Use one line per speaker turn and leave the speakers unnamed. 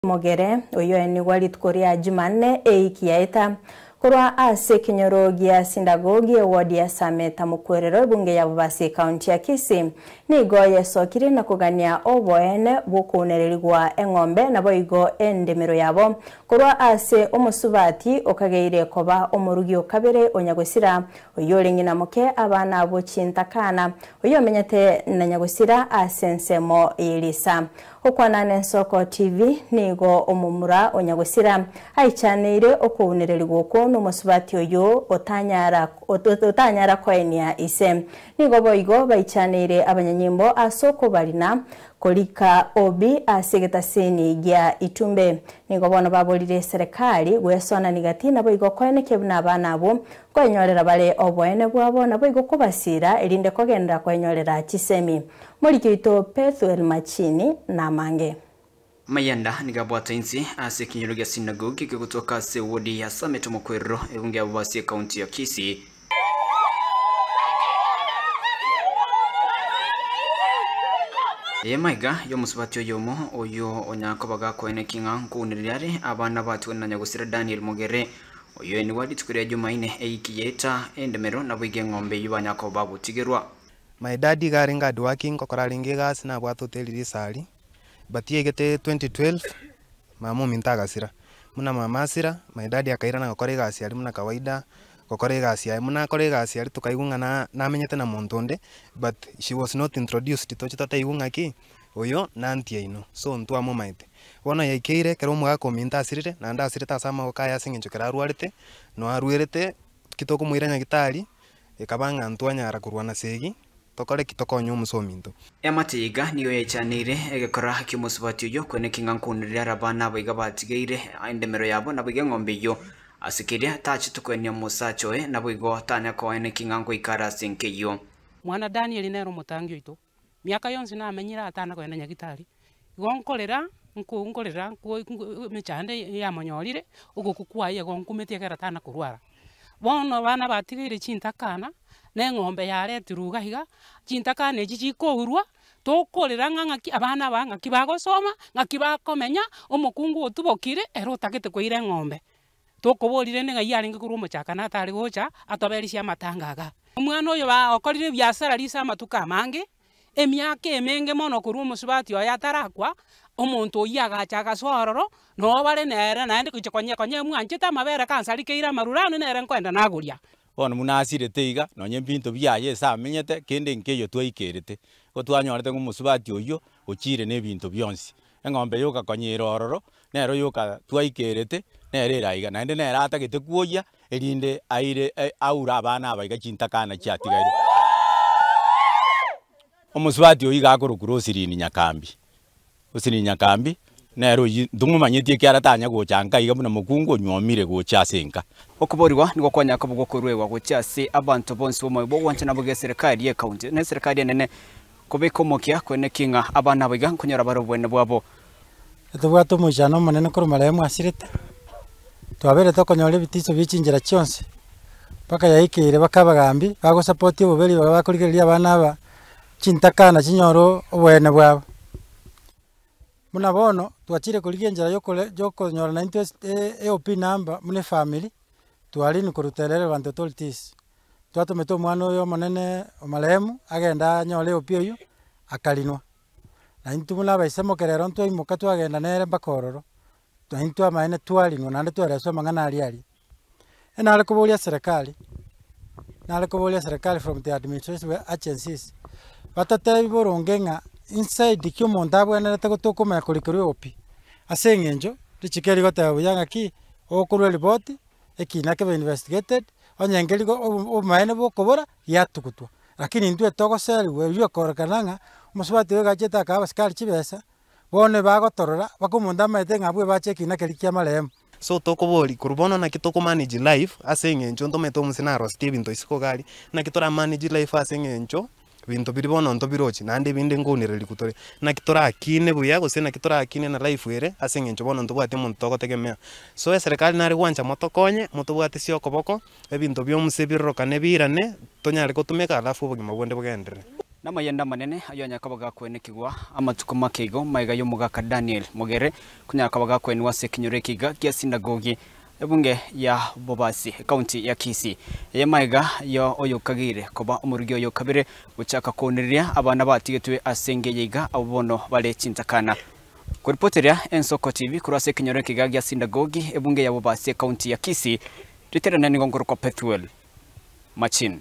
Mogere oyo ni walit korea Jumanne eikiaita kurwa ase kinyoro gia sindagogi wadi ya Sameta mukwerero bunge ya Bubasi kaunti ya Kisii nigo yesokire na kugania oboene bukunererigwa eng'ombe nabo igo endemero yabo kurwa ase omusubati okageire koba omurugi okabere onyagosira oyo lengina moke abana abo Chintakana oyo menyete na nyagosira asensemo Elisa okwana Nensoko TV nigo omumura onyagosira aichaneire okunererigwa ko no musubati oyo otanyara koenia ise nigo boigo baichanire abanyanyimbo asoko barina kolika obi asegeta seni gya Itumbe nigo bono babolire serikali gwesona nigatina boigo koeneke bana abo kwenyorera bale oboene bwabo na boigo kubasira elinde kogenda kwenyorera chisemi muri kito Pethuel Machini na Mange
Mayanda nigabwata inzi ase kinyoro gya sinagogi kutoka se wodi ya Sameta mukwerero bunge ya Bubasi kaunti ya Kisii Maiga yo musubati oyomo oyo onyakobaga kwene kinga nkunirire abana batu na nyagusira Daniel Mogere oyo ni wadi tukuria Jumaine eikieta endemero na bwige ng'ombe yubanyakoba butigerwa
My daddy garinga working kokoralinge gas na bwa hotel risali batie gete 2012 mama mintaga sira muna mama sira my daddy akaira na gokore gas yari muna kawaida gokore gas yari muna kore gas yari tukaigunga na menyete na montonde but she was not introduced to chita taigunga ki oyo nantie ino so ntu amo maite wona yaikeire kero muga kominta asirire na nda asirita sama okaya singinjo keraruarete no aruerete kitoko muiranya gitari ekabanga ntwanyara kurwana segi tokore kitokonyo musominto
Matiga niyo yechanire egekora kimusubati oyo kwene kinga nkunirira abana baiga batigeire endemero yabo na bwige ng'ombe yo asikiria tachi tukwenya musachoe na bwigo tanya koene kinga ngoikara sinkeyo
mwana Daniel nero mutangio ito miaka yonse na amenyira atana kwenda nyagitari gonkorera nkunkorera mechande ya monyorire ugukukwaye gonkumetie kera tana kurwara bono bana batigeire Chintakana ne ng'ombe yaretiruga higa Chintakana eji kourwa tokorera ng'ang'aki abana bang'aki bagosoma ng'aki bakomenya omukungu otubokire erotagete koire ng'ombe tokoborire ne ng'ayarenge kuru omochakana atari gocha atoberisia matangaga omwana oyo baokorire biasara risa amatuka amange emiaka emenge mono kuru omusubati oyo atarakwa omonto oyagacha agasororo no bare nere naende kuchikonye mwanchete amabere kansarikeire amarurano nere nkwenda naguria
bono munasirete iga nonye binto byaye samenyete kende nkeyo twaikerete gotwanyorete ng'omusubati oyo ochire ne binto byonsi eng'ombe yoka konyera ororo nero yoka twaikerete nere iraiga naende nere atagete kuoya erinde aire aura abana abaiga Chintakana chiatigaire omusubati oyo igakorokura osirini nyakambi nero ndumumanyetie kiaratanya gochanga iga muna mukungu nyomire gocha senka
okuboriwa nigo kwanya kabugo kurwewa gochase abantu bonse bomo bogwancha nabo ge serikali ye county ne serikali nene kubikomokia kwene kinga abana biga kunyora barobwene bwabo
etubwato mujano manene kurumara mwasirete twabere tokonyora bitiso bichinjira cyonse paka yaikire bakabagambi bago support obuberi bakurigeria abana aba Chintakana chinyoro obwene bwabo muna bono twachire kuligenjera yokonyora na interest EOP number mune family twali ni kuruterere bantu authorities twatometo mwana oyo monene omaremu agenda nyole EOP oyo akalinwa na intumula baisemo kerero nto imoka twagenda nere bakororo twaintu amaene twalinwa nande twereso mangana ali enale kubolia serikali from the administrative agencies batate borongenga inside kyomonto abwenerete gotokomenya kurikerwa opi ase eng'encho richikeri goteba buyanga ki okorwa report ekina kebe investigated onyengeri omaene bokobora yatukutwa lakini ntwe togoseriwe yokorekananga omusubati wegacheta akaba askari chibesa bone bagotorora bakomonda amaete ng'abwe bache ekina keri kia marehemu
so tokobori kurubono na kitoko manage life ase eng'encho ntometo omusinaro Steven toisiko gari na kitora manage life ase eng'encho bintu biri bono nto birochi nande binde ngonireri kutore na kitora akine buya gose na kitora akine na life ere ase eng'encho bono ntobwate omonto togotegemea so serikali nari gwancha motokonye motobwate siokoboko ebinto byomuse birorokane birane tonyare gotumeka alafu obogima bwende bugendere
na mayenda manene ayo nyakabaga kwene kigwa amatukuma kigo maiga yomugaka Daniel Mogere kunyakabaga kwene wase kinyore kiga kia sinagogi ebunge ya Bobasi county ya Kisii ye maiga yo oyukagire koba umurugyo yo kabire guchaka koniriria abana batigetwe asenge yiga abono bale chintakana kuripoteria Ensoko TV kurase kinyore kiga kia sinagogi ebunge ya Bobasi county ya Kisii riterana ni ngongoro kwa Pethuel Machin.